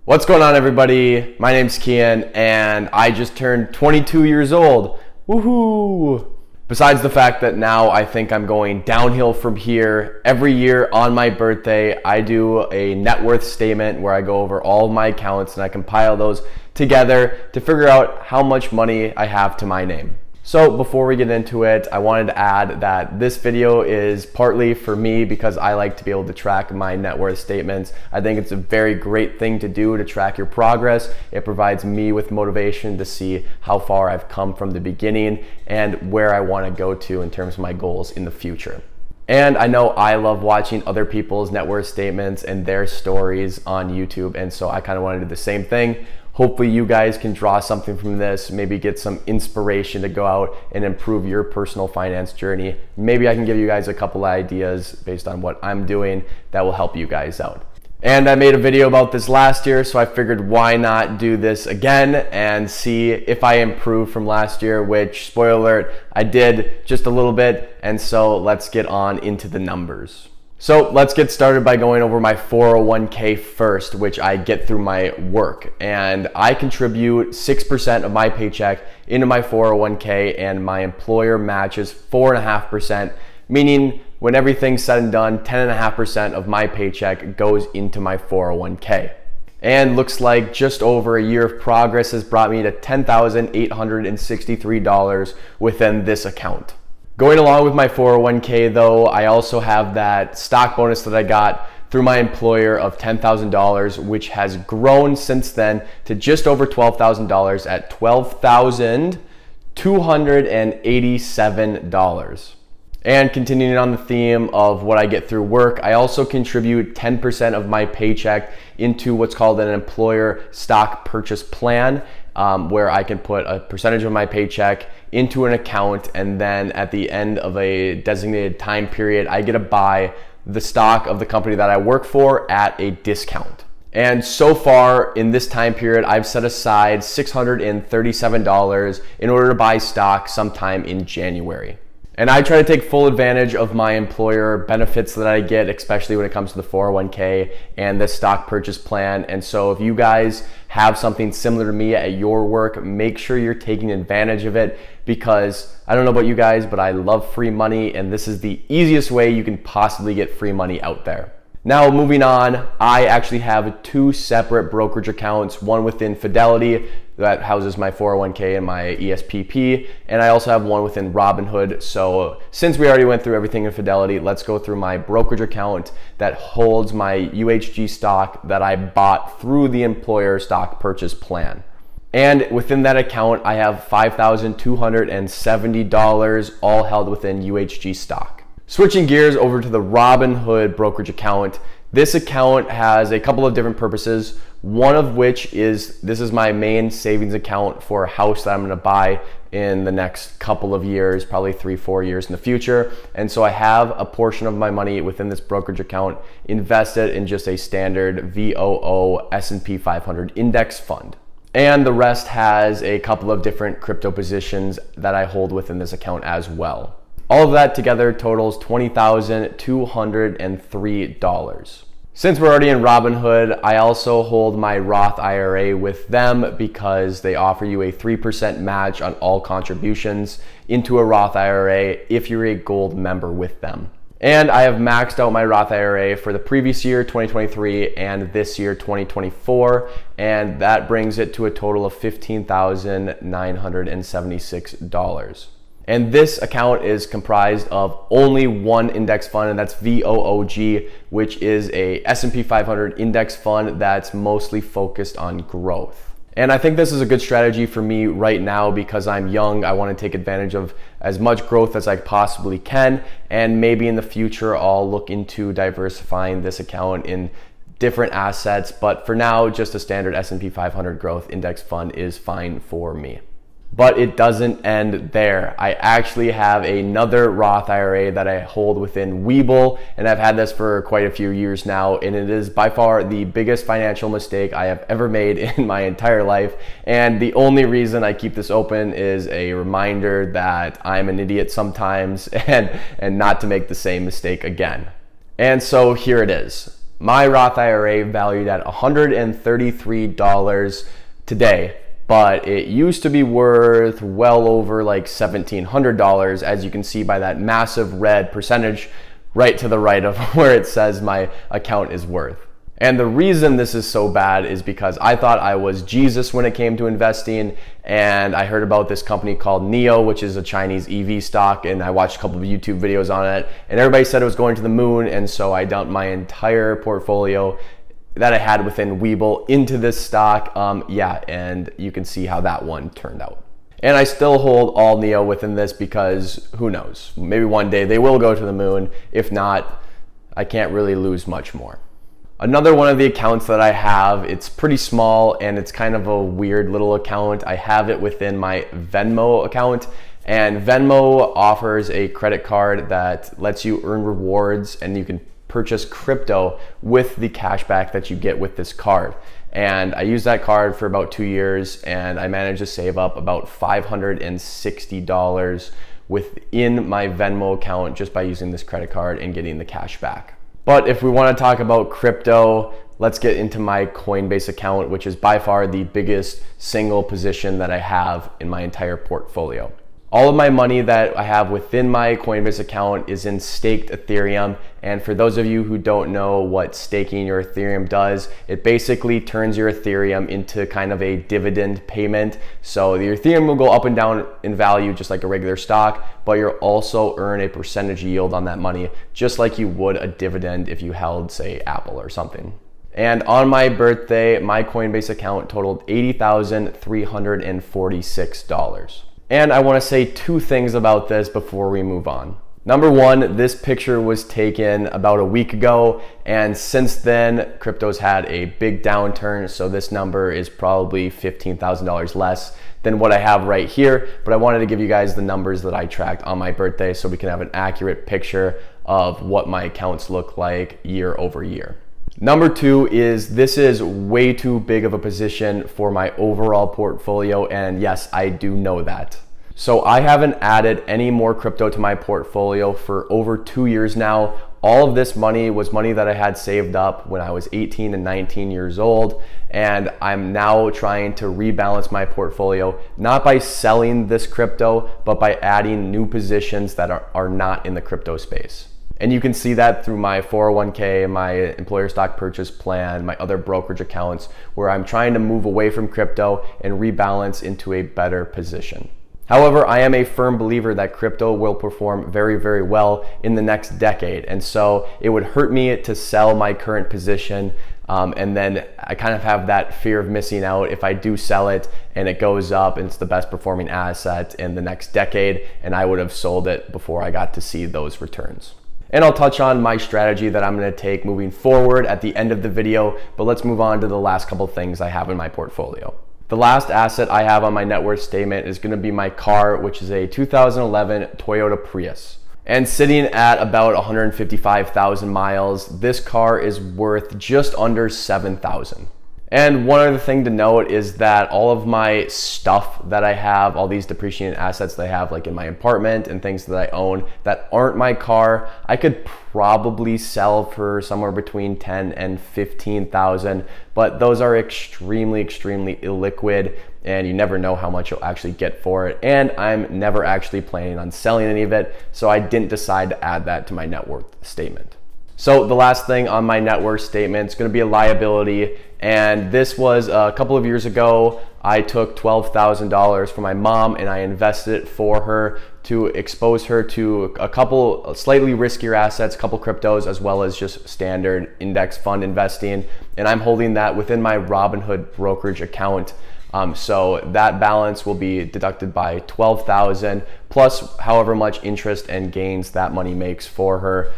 What's going on, everybody? My name's Kian and I just turned 22 years old. Woohoo! Besides the fact that now I think I'm going downhill from here, every year on my birthday I do a net worth statement where I go over all of my accounts and I compile those together to figure out how much money I have to my name. So before we get into it, I wanted to add that this video is partly for me because I like to be able to track my net worth statements. I think it's a very great thing to do to track your progress. It provides me with motivation to see how far I've come from the beginning and where I want to go to in terms of my goals in the future. And I know I love watching other people's net worth statements and their stories on YouTube, and so I kind of want to do the same thing. Hopefully you guys can draw something from this, maybe get some inspiration to go out and improve your personal finance journey. Maybe I can give you guys a couple ideas based on what I'm doing that will help you guys out. And I made a video about this last year, so I figured why not do this again and see if I improved from last year, which, spoiler alert, I did just a little bit. And so let's get on into the numbers. So let's get started by going over my 401k first, which I get through my work. And I contribute 6% of my paycheck into my 401k, and my employer matches 4.5%, meaning when everything's said and done, 10.5% of my paycheck goes into my 401k. And looks like just over a year of progress has brought me to $10,863 within this account. Going along with my 401k though, I also have that stock bonus that I got through my employer of $10,000, which has grown since then to just over $12,000 at $12,287. And continuing on the theme of what I get through work, I also contribute 10% of my paycheck into what's called an employer stock purchase plan, where I can put a percentage of my paycheck into an account, and then at the end of a designated time period, I get to buy the stock of the company that I work for at a discount. And so far in this time period, I've set aside $637 in order to buy stock sometime in January. And I try to take full advantage of my employer benefits that I get, especially when it comes to the 401k and the stock purchase plan. And so if you guys have something similar to me at your work, make sure you're taking advantage of it, because I don't know about you guys, but I love free money, and this is the easiest way you can possibly get free money out there. Now moving on, I actually have two separate brokerage accounts, one within Fidelity that houses my 401k and my ESPP, and I also have one within Robinhood. So since we already went through everything in Fidelity, let's go through my brokerage account that holds my UHG stock that I bought through the employer stock purchase plan. And within that account, I have $5,270 all held within UHG stock. Switching gears over to the Robinhood Brokerage account, this account has a couple of different purposes. One of which is, this is my main savings account for a house that I'm going to buy in the next couple of years, probably 3-4 years in the future. And so I have a portion of my money within this brokerage account invested in just a standard VOO S&P 500 index fund. And the rest has a couple of different crypto positions that I hold within this account as well. All of that together totals $20,203. Since we're already in Robinhood, I also hold my Roth IRA with them because they offer you a 3% match on all contributions into a Roth IRA if you're a gold member with them. And I have maxed out my Roth IRA for the previous year, 2023, and this year, 2024, and that brings it to a total of $15,976. And this account is comprised of only one index fund, and that's VOOG, which is a S&P 500 index fund that's mostly focused on growth. And I think this is a good strategy for me right now because I'm young. I want to take advantage of as much growth as I possibly can, and maybe in the future I'll look into diversifying this account in different assets, but for now just a standard S&P 500 growth index fund is fine for me. But it doesn't end there. I actually have another Roth IRA that I hold within WeBull, and I've had this for quite a few years now, and it is by far the biggest financial mistake I have ever made in my entire life. And the only reason I keep this open is a reminder that I'm an idiot sometimes and not to make the same mistake again. And so here it is. My Roth IRA valued at $133 today, but it used to be worth well over like $1,700, as you can see by that massive red percentage right to the right of where it says my account is worth. And the reason this is so bad is because I thought I was Jesus when it came to investing, and I heard about this company called NIO, which is a Chinese EV stock, and I watched a couple of YouTube videos on it, and everybody said it was going to the moon, and so I dumped my entire portfolio that I had within WeBull into this stock. And you can see how that one turned out. And I still hold all NIO within this because who knows, maybe one day they will go to the moon. If not, I can't really lose much more. Another one of the accounts that I have, it's pretty small and it's kind of a weird little account. I have it within my Venmo account, and Venmo offers a credit card that lets you earn rewards, and you can purchase crypto with the cash back that you get with this card. And I used that card for about 2 years, and I managed to save up about $560 within my Venmo account just by using this credit card and getting the cash back. But if we want to talk about crypto, let's get into my Coinbase account, which is by far the biggest single position that I have in my entire portfolio. All of my money that I have within my Coinbase account is in staked Ethereum. And for those of you who don't know what staking your Ethereum does, it basically turns your Ethereum into kind of a dividend payment. So the Ethereum will go up and down in value just like a regular stock, but you'll also earn a percentage yield on that money, just like you would a dividend if you held, say, Apple or something. And on my birthday, my Coinbase account totaled $80,346. And I want to say two things about this before we move on. Number one, this picture was taken about a week ago, and since then, crypto's had a big downturn, so this number is probably $15,000 less than what I have right here, but I wanted to give you guys the numbers that I tracked on my birthday so we can have an accurate picture of what my accounts look like year over year. Number two is this is way too big of a position for my overall portfolio, and yes, I do know that. So I haven't added any more crypto to my portfolio for over 2 years now. All of this money was money that I had saved up when I was 18 and 19 years old, and I'm now trying to rebalance my portfolio, not by selling this crypto, but by adding new positions that are not in the crypto space. And you can see that through my 401k, my employer stock purchase plan, my other brokerage accounts, where I'm trying to move away from crypto and rebalance into a better position. However, I am a firm believer that crypto will perform very, very well in the next decade. And so it would hurt me to sell my current position. And then I kind of have that fear of missing out if I do sell it and it goes up and it's the best performing asset in the next decade, and I would have sold it before I got to see those returns. And I'll touch on my strategy that I'm going to take moving forward at the end of the video, but let's move on to the last couple things I have in my portfolio. The last asset I have on my net worth statement is going to be my car, which is a 2011 Toyota Prius. And sitting at about 155,000 miles, this car is worth just under $7,000. And one other thing to note is that all of my stuff that I have, all these depreciating assets that I have, like in my apartment and things that I own that aren't my car, I could probably sell for somewhere between 10 and 15,000, but those are extremely, extremely illiquid, and you never know how much you'll actually get for it. And I'm never actually planning on selling any of it, so I didn't decide to add that to my net worth statement. So the last thing on my net worth statement is going to be a liability, and this was a couple of years ago. I took $12,000 from my mom and I invested it for her to expose her to a couple slightly riskier assets, a couple cryptos, as well as just standard index fund investing, and I'm holding that within my Robinhood Brokerage account. So that balance will be deducted by $12,000 plus however much interest and gains that money makes for her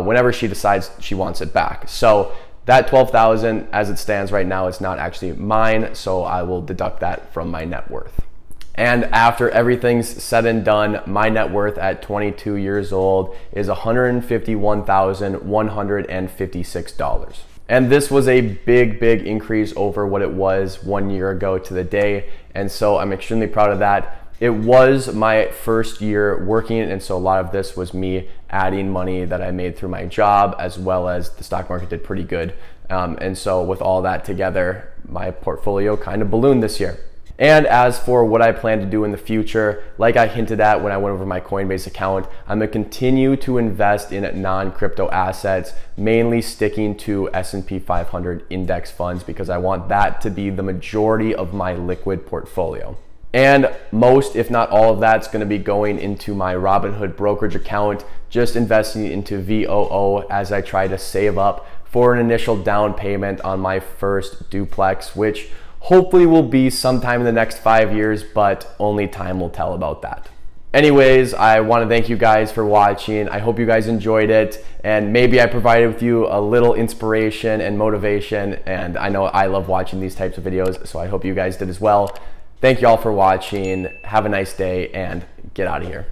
whenever she decides she wants it back. So that $12,000 as it stands right now is not actually mine, so I will deduct that from my net worth. And after everything's said and done, my net worth at 22 years old is $151,156. And this was a big, big increase over what it was 1 year ago to the day. And so I'm extremely proud of that. It was my first year working, and so a lot of this was me adding money that I made through my job, as well as the stock market did pretty good. And so with all that together, my portfolio kind of ballooned this year. And as for what I plan to do in the future, like I hinted at when I went over my Coinbase account, I'm gonna continue to invest in non-crypto assets, mainly sticking to S&P 500 index funds, because I want that to be the majority of my liquid portfolio. And most, if not all of that's gonna be going into my Robinhood Brokerage account, just investing into VOO as I try to save up for an initial down payment on my first duplex, which hopefully will be sometime in the next 5 years, but only time will tell about that. Anyways, I want to thank you guys for watching. I hope you guys enjoyed it, and maybe I provided with you a little inspiration and motivation, and I know I love watching these types of videos, so I hope you guys did as well. Thank you all for watching. Have a nice day, and get out of here.